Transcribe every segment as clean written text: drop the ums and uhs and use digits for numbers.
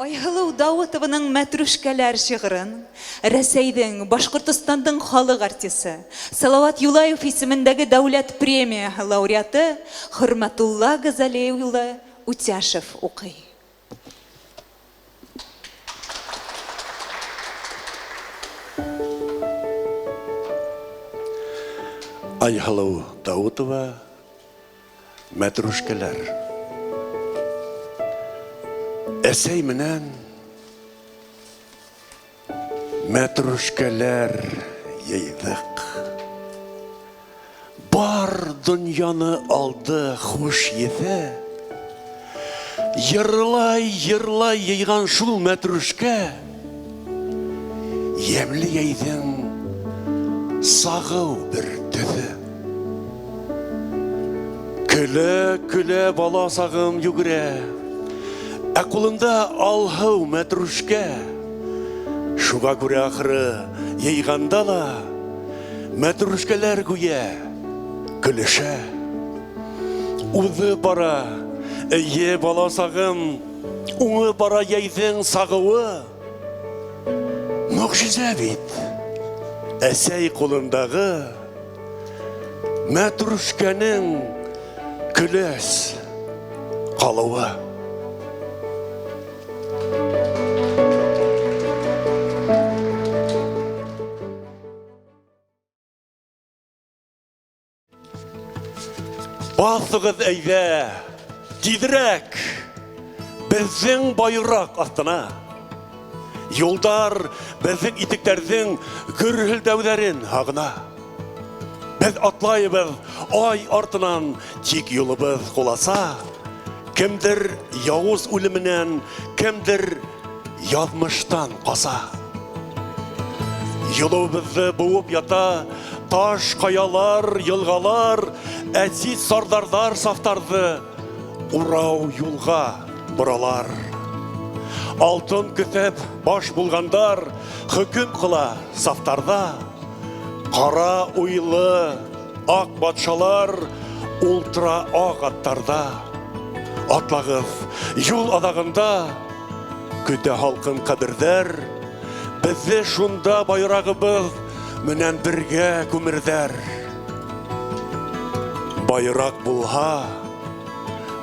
Айһылу Дауытовының мәтрүшкәләр шигырын Рәсәйдің, Башкортостандың халық артисты Салават Юлаев исемендәге дәүләт премияһы лауреаты Хөрмәтулла Газали улы Утяшев укый. Айһылу Дауытова мәтрүшкәләр. Әсәй менән мәтрүшкәләр йыйдык. Бар дөньяны алды хуш еҫе. Йырлай йыйган шул мәтрүшкә йәмле йәйҙең сағыу бер төҫө. Көлә бала сағым йүгерә. Ә ҡулында алһыу мәтрүшкә. Шуға күрә ахыры йыйғанда ла мәтрүшкәләр гүя көлөшә. Уҙы бара, эйе бала сағым, уңы бара йәйҙең сағыуы. Мөғжизә бит, әсәй ҡулындағы мәтрүшкәнең көләс ҡалыуы. Басығыз әйҙә, тиҙерәк, беҙҙең байыраҡ аҫтына. Юлдар беҙҙең итектәрҙең гөрһөлдәүҙәрен һағына. Беҙ атлайыбыҙ ай артынан, тик юлыбыҙ ҡуласа. Кемдер яуыз үлеменән, кемдер яҙмыштан ҡаса. Юлыбыҙҙы быуып ята, таш, ҡаялар, йылғалар, әсис сардарҙар сафтарҙы урау юлға боралар. Алтын көҫәп баш булғандар хөкөм ҡыла сафтарҙа. Ҡара уйлы аҡ батшалар ултыра аҡ аттарҙа. Атлағыҙ юл аҙағында көтә һалҡын ҡәберҙәр. Беҙҙе шунда байрағыбыҙ менән бергә күмерҙәр. Байраҡ булһа,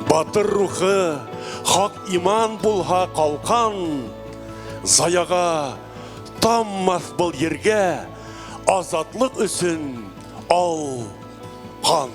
батыр рухы, хаҡ иман булһа ҡалҡан, заяға таммаҫ был ергә азатлыҡ өсөн ал ҡан.